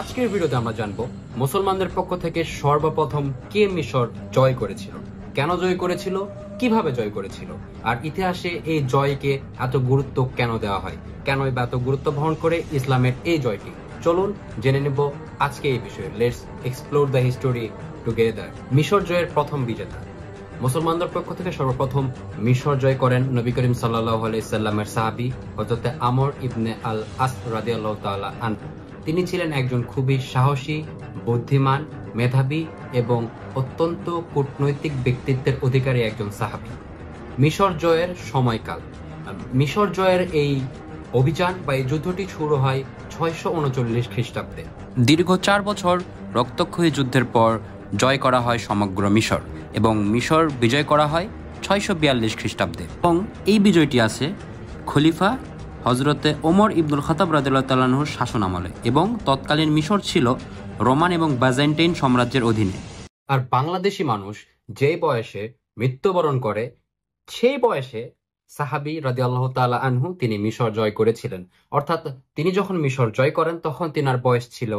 আজকের ভিডিওতে আমরা জানবো মুসলমানদের পক্ষ থেকে সর্বপ্রথম কে মিশর জয় করেছিল, কেন জয় করেছিল, কিভাবে জয় করেছিল, আর ইতিহাসে এই জয়কে এত গুরুত্ব কেন দেওয়া হয়, কেন এত গুরুত্ব বহন করে ইসলামের এই জয়টি। চলুন জেনে নেব আজকে এই বিষয়ে। Let's explore the history together. মিশর জয়ের প্রথম বিজেতা। মুসলমানদের পক্ষ থেকে সর্বপ্রথম মিশর জয় করেন নবী করিম সাল্লাল্লাহু আলাইহি সাল্লামের সাহাবী হযরত আমর ইবনে আল আস রাদিয়াল্লাহু তাআলা আনহু। তিনি ছিলেন একজন খুবই সাহসী, বুদ্ধিমান, মেধাবী এবং অত্যন্ত কূটনৈতিক ব্যক্তিত্বের অধিকারী একজন সাহাবী। মিশর জয়ের সময়কাল। মিশর জয়ের এই অভিযান বা এই যুদ্ধটি শুরু হয় 639 খ্রিস্টাব্দে। দীর্ঘ 4 বছর রক্তক্ষয়ী যুদ্ধের পর জয় করা হয় সমগ্র মিশর এবং মিশর বিজয় করা হয় 642 খ্রিস্টাব্দে। এবং এই বিজয়টি আছে খলিফা হজরতে ওমর ইবনুল খাত্তাব রাদিয়াল্লাহু তাআলা আনহুর শাসন আমলে এবং তৎকালীন মিশর ছিল রোমান এবং বাইজেন্টাইন সাম্রাজ্যের অধীনে। আর বাংলাদেশি মানুষ যে বয়সে মৃত্যুবরণ করে সেই বয়সে সাহাবী রাদিয়াল্লাহু তাআলা আনহু তিনি মিশর জয় করেছিলেন। অর্থাৎ তিনি যখন মিশর জয় করেন তখন তিনার বয়স ছিল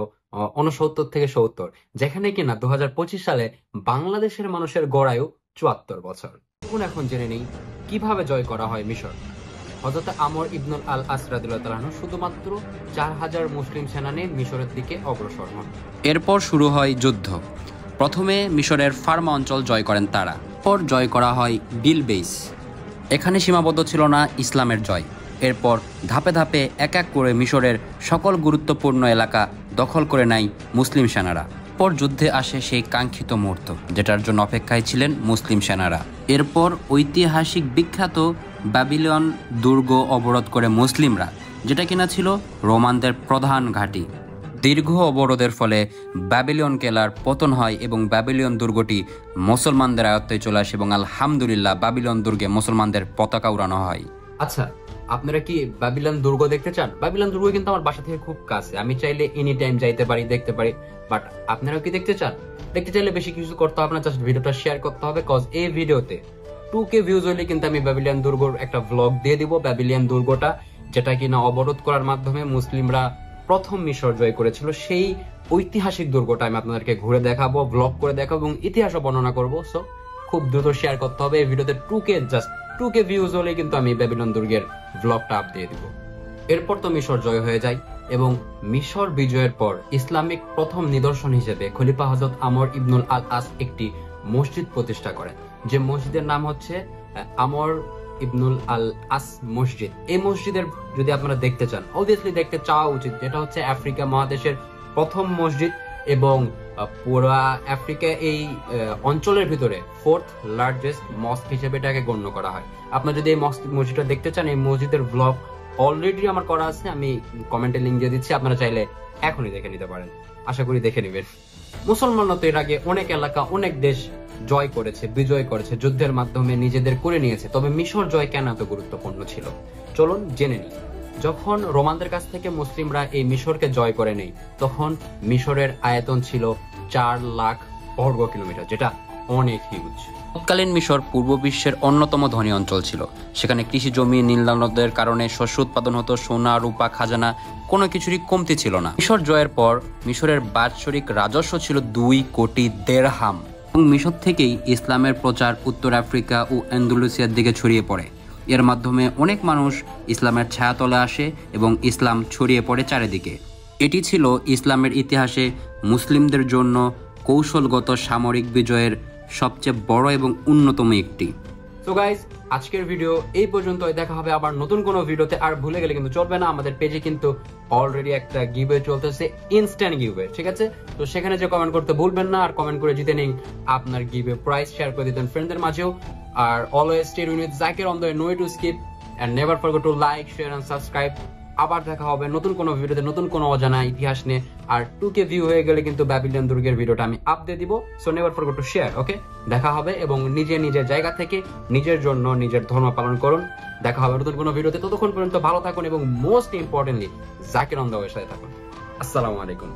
69 থেকে 70, যেখানে কিনা 2025 সালে বাংলাদেশের মানুষের গড়ায়ু 74 বছর। এখন জেনে নেই কিভাবে জয় করা হয় মিশর। হযরত আমর ইবনুল আল আস রাদিয়াল্লাহু তাআলা আনহু শুধুমাত্র 4000 মুসলিম সেনা নিয়ে মিশরের দিকে অগ্রসর হন। এরপর শুরু হয় যুদ্ধ। প্রথমে মিশরের ফার্মা অঞ্চল জয় করেন তারা, পর জয় করা হয় বিলবেইস। এখানে সীমাবদ্ধ ছিল না ইসলামের জয়। এরপর ধাপে ধাপে এক এক করে মিশরের সকল গুরুত্বপূর্ণ এলাকা দখল করে নেয় মুসলিম সেনারা। পর যুদ্ধে আসে সেই কাঙ্ক্ষিত মুহূর্ত যেটার জন্য অপেক্ষায় ছিলেন মুসলিম সেনারা। এরপর ঐতিহাসিক বিখ্যাত ব্যাবিলন দুর্গ অবরোধ করে মুসলিমরা, যেটা কিনা ছিল রোমানদের প্রধান ঘাঁটি। দীর্ঘ অবরোধের ফলে ব্যাবিলন কেলার পতন হয় এবং ব্যাবিলন দুর্গটি মুসলমানদের আয়ত্তে চলে আসে এবং আলহামদুলিল্লাহ ব্যাবিলন দুর্গে মুসলমানদের পতাকা উড়ানো হয়। আচ্ছা, আপনারা কি ব্যাবিলন দুর্গ দেখতে চান? ব্যাবিলন দুর্গ কিন্তু আমার বাসা থেকে খুব কাছে, আমি চাইলে এনি টাইম যাইতে পারি, দেখতে পারি। বাট আপনারা কি দেখতে চান? দেখতে চাইলে বেশি কিছু করতে হবে না, জাস্ট ভিডিওটা শেয়ার করতে হবে। কজ এই ভিডিওতে 2K ভিউজ হলে কিন্তু আমি ব্যাবিলন দুর্গর একটা ভ্লগ দিয়ে দিব। ব্যাবিলন দুর্গটা যেটা কিনা অবরোধ করার মাধ্যমে মুসলিমরা প্রথম মিশর জয় করেছিল, সেই ঐতিহাসিক দুর্গটা আমি আপনাদেরকে ঘুরে দেখাবো, ব্লগ করে দেখাবো এবং ইতিহাসও বর্ণনা করবো। সো খুব দ্রুত শেয়ার করতে হবে এই ভিডিওতে। 2K ভিউজ হলে কিন্তু আমি ব্যাবিলন দুর্গের ব্লগটা আপ দিয়ে দিব। এরপর তো মিশর জয় হয়ে যায় এবং মিশর বিজয়ের পর ইসলামিক প্রথম নিদর্শন হিসেবে খলিফা হযরত আমর ইবনুল আল আস একটি মসজিদ প্রতিষ্ঠা করেন, যে মসজিদের নাম হচ্ছে আমর ইবনুল আল আস মসজিদ। এই মসজিদের যদি আপনারা দেখতে চান, অবভিয়াসলি দেখতে চাওয়া উচিত, যেটা হচ্ছে আফ্রিকা মহাদেশের প্রথম মসজিদ এবং পুরা আফ্রিকা এই অঞ্চলের ভিতরে 4th লার্জেস্ট মস্ক হিসেবে এটাকে গণ্য করা হয়। আপনারা যদি এই মসজিদটা দেখতে চান, এই মসজিদের ব্লগ অলরেডি আমার করা আছে, আমি কমেন্টে লিংক দিয়ে দিচ্ছি, আপনারা চাইলে এখনই দেখে নিতে পারেন। আশা করি দেখে নেবেন। মুসলমানরা তো এর আগে অনেক এলাকা, অনেক দেশ জয় করেছে, বিজয় করেছে, যুদ্ধের মাধ্যমে নিজেদের করে নিয়েছে। তবে মিশর জয় কেন এত গুরুত্বপূর্ণ ছিল চলুন জেনে নিই। যখন রোমানদের কাছ থেকে মুসলিমরা এই মিশরকে জয় করে নেয়, তখন মিশরের আয়তন ছিল 4 লাখ বর্গ কিলোমিটার, যেটা অনেক হিউজ। তৎকালীন মিশর পূর্ব বিশ্বের অন্যতম ধনী অঞ্চল ছিল। সেখানে কৃষি জমি, নীল নদের কারণে শস্য উৎপাদন হতো, সোনা, রূপা, খাজানা কোনো কিছুরই কমতি ছিল না। মিশর জয়ের পর মিশরের বাৎসরিক রাজস্ব ছিল 2 কোটি দিরহাম এবং মিশর থেকেই ইসলামের প্রচার উত্তর আফ্রিকা ও আন্দালুসিয়ার দিকে ছড়িয়ে পড়ে। এর মাধ্যমে অনেক মানুষ ইসলামের ছায়াতলে আসে এবং ইসলাম ছড়িয়ে পড়ে চারিদিকে। এটি ছিল ইসলামের ইতিহাসে মুসলিমদের জন্য কৌশলগত সামরিক বিজয়ের সবচেয়ে বড় এবং অন্যতম একটি। সো গাইস, আজকের ভিডিও এই পর্যন্তই। দেখা হবে আবার নতুন কোনো ভিডিওতে। আর ভুলে গেলে কিন্তু চলবে না, আমাদের পেজে কিন্তু অলরেডি একটা গিভওয়ে চলতেছে, ইনস্ট্যান্ট গিভওয়ে, ঠিক আছে? তো সেখানে যে কমেন্ট করতে ভুলবেন না, আর কমেন্ট করে জিতে নিন আপনার গিভওয়ে প্রাইজ, শেয়ার করে দিতেন ফ্রেন্ডদের মাঝেও। আর always stay with Zakir on the no to skip and never forget to like, share and subscribe. আবার দেখা হবে নতুন কোনো ভিডিওতে, নতুন কোনো অজানা ইতিহাস নিয়ে। আর 2K ভিউ হয়ে গেলে কিন্তু ব্যাবিলন দুর্গের ভিডিওটা আমি আপ দিয়ে দিব। So never forget to share. Okay, দেখা হবে এবং নিজের জায়গা থেকে নিজের জন্য নিজের ধর্ম পালন করুন। দেখা হবে নতুন কোনো ভিডিওতে। ততক্ষণ পর্যন্ত ভালো থাকুন এবং most importantly Zakir on the ওয়ের সাথে থাকুন। আসসালামু আলাইকুম।